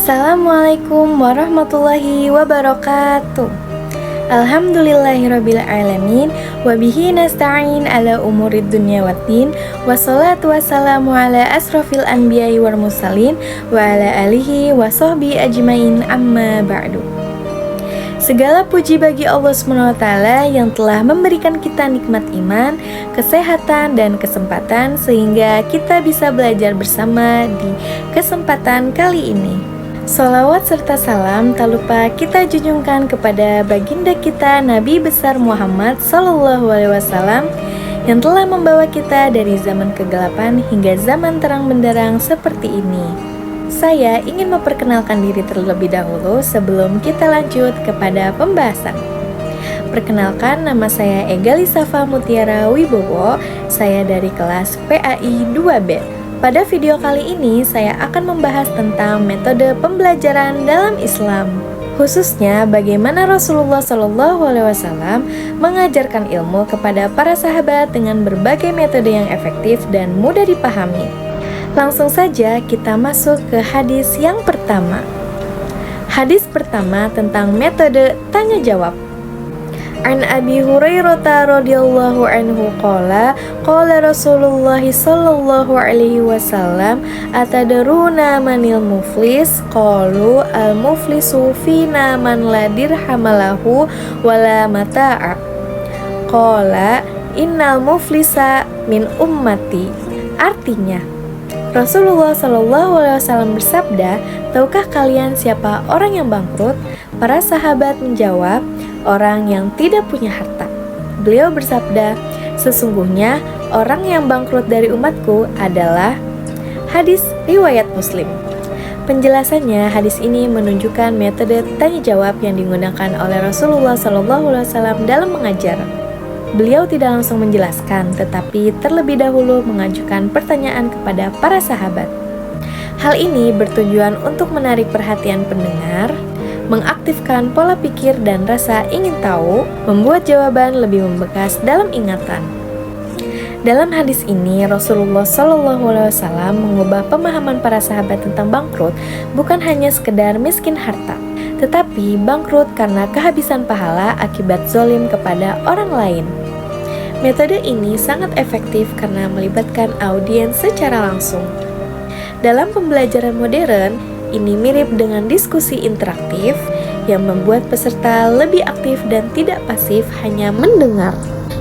Assalamualaikum warahmatullahi wabarakatuh. Alhamdulillahirrabbilalamin. Wabihi nasta'in ala umurid dunya waddin. Wassalatu wassalamu ala asrafil anbiya'i wal mursalin wa ala alihi wa sahbihi ajmain, amma ba'du. Segala puji bagi Allah SWT yang telah memberikan kita nikmat iman, kesehatan, dan kesempatan sehingga kita bisa belajar bersama di kesempatan kali ini. Sholawat serta salam tak lupa kita junjungkan kepada baginda kita Nabi besar Muhammad SAW yang telah membawa kita dari zaman kegelapan hingga zaman terang benderang seperti ini. Saya ingin memperkenalkan diri terlebih dahulu sebelum kita lanjut kepada pembahasan. Perkenalkan, nama saya Ega Lisafa Mutiara Wibowo, saya dari kelas PAI 2B. Pada video kali ini saya akan membahas tentang metode pembelajaran dalam Islam, khususnya bagaimana Rasulullah SAW mengajarkan ilmu kepada para sahabat dengan berbagai metode yang efektif dan mudah dipahami. Langsung saja kita masuk ke hadis yang pertama. Hadis pertama tentang metode tanya jawab. An Abi Hurairah radhiyallahu anhu qala Rasulullah sallallahu alaihi wasallam atadruna manil muflis qalu al muflisu fina man la dirhamalahu wala mata'a qala innal muflisa min ummati. Artinya, Rasulullah sallallahu alaihi wasallam bersabda, "Tahukah kalian siapa orang yang bangkrut?" Para sahabat menjawab, "Orang yang tidak punya harta." Beliau bersabda, "Sesungguhnya orang yang bangkrut dari umatku adalah..." Hadis riwayat Muslim. Penjelasannya, hadis ini menunjukkan metode tanya jawab yang digunakan oleh Rasulullah SAW dalam mengajar. Beliau tidak langsung menjelaskan, tetapi terlebih dahulu mengajukan pertanyaan kepada para sahabat. Hal ini bertujuan untuk menarik perhatian pendengar, mengaktifkan pola pikir dan rasa ingin tahu, membuat jawaban lebih membekas dalam ingatan. Dalam hadis ini, Rasulullah SAW mengubah pemahaman para sahabat tentang bangkrut bukan hanya sekedar miskin harta, tetapi bangkrut karena kehabisan pahala akibat zolim kepada orang lain. Metode ini sangat efektif karena melibatkan audiens secara langsung. Dalam pembelajaran modern, ini mirip dengan diskusi interaktif yang membuat peserta lebih aktif dan tidak pasif hanya mendengar.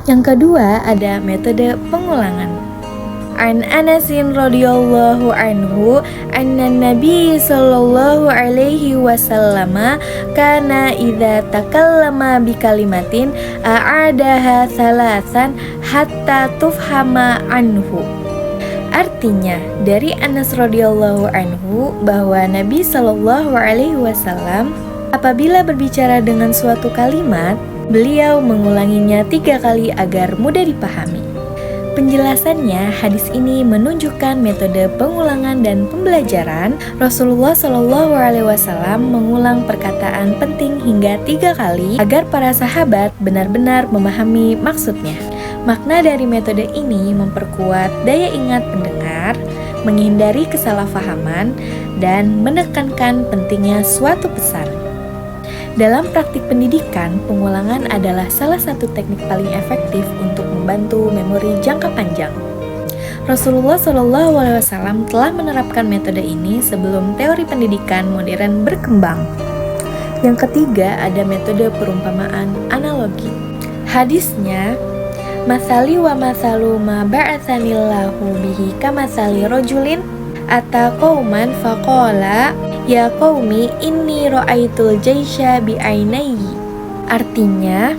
Yang kedua, ada metode pengulangan. An Anasin radhiyallahu anhu anna Nabi sallallahu alaihi wasallam kana idza takallama bi kalimatin a'adaha thalathan hatta tufhama anhu. Artinya, dari Anas radhiyallahu anhu bahwa Nabi Shallallahu alaihi wasallam apabila berbicara dengan suatu kalimat, beliau mengulanginya 3 kali agar mudah dipahami. Penjelasannya, hadis ini menunjukkan metode pengulangan dan pembelajaran. Rasulullah Shallallahu alaihi wasallam mengulang perkataan penting hingga 3 kali agar para sahabat benar-benar memahami maksudnya. Makna dari metode ini memperkuat daya ingat pendengar, menghindari kesalahpahaman, dan menekankan pentingnya suatu pesan. Dalam praktik pendidikan, pengulangan adalah salah satu teknik paling efektif untuk membantu memori jangka panjang. Rasulullah SAW telah menerapkan metode ini sebelum teori pendidikan modern berkembang. Yang ketiga, ada metode perumpamaan analogi. Hadisnya, "Masali wa masalu ma ba'atsanillahu bihi kamatsali rajulin ata qauman faqala ya qaumi inni ra'aitul jaisha bi'ainayhi." Artinya,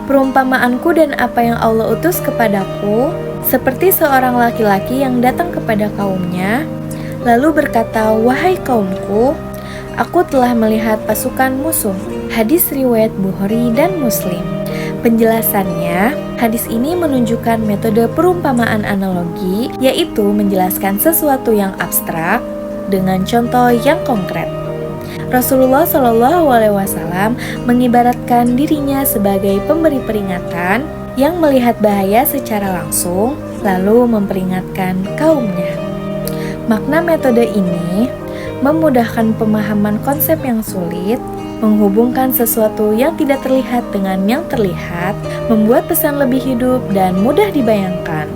perumpamaanku dan apa yang Allah utus kepadaku seperti seorang laki-laki yang datang kepada kaumnya lalu berkata, "Wahai kaumku, aku telah melihat pasukan musuh." Hadis riwayat Bukhari dan Muslim. Penjelasannya, hadis ini menunjukkan metode perumpamaan analogi, yaitu menjelaskan sesuatu yang abstrak dengan contoh yang konkret. Rasulullah SAW mengibaratkan dirinya sebagai pemberi peringatan yang melihat bahaya secara langsung, lalu memperingatkan kaumnya. Makna metode ini memudahkan pemahaman konsep yang sulit, menghubungkan sesuatu yang tidak terlihat dengan yang terlihat, membuat pesan lebih hidup dan mudah dibayangkan.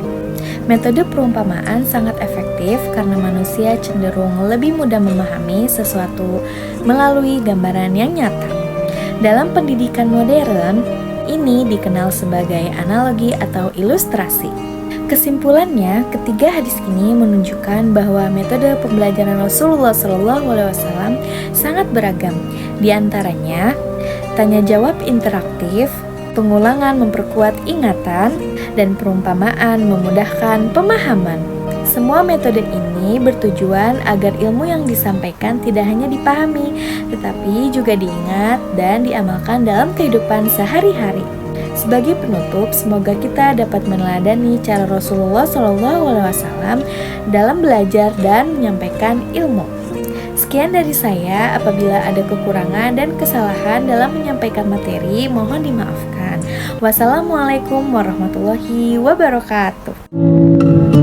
Metode perumpamaan sangat efektif karena manusia cenderung lebih mudah memahami sesuatu melalui gambaran yang nyata. Dalam pendidikan modern, ini dikenal sebagai analogi atau ilustrasi. Kesimpulannya, ketiga hadis ini menunjukkan bahwa metode pembelajaran Rasulullah SAW sangat beragam. Di antaranya, tanya jawab interaktif, pengulangan memperkuat ingatan, dan perumpamaan memudahkan pemahaman. Semua metode ini bertujuan agar ilmu yang disampaikan tidak hanya dipahami, tetapi juga diingat dan diamalkan dalam kehidupan sehari-hari. Sebagai penutup, semoga kita dapat meneladani cara Rasulullah SAW dalam belajar dan menyampaikan ilmu. Sekian dari saya, apabila ada kekurangan dan kesalahan dalam menyampaikan materi, mohon dimaafkan. Wassalamualaikum warahmatullahi wabarakatuh.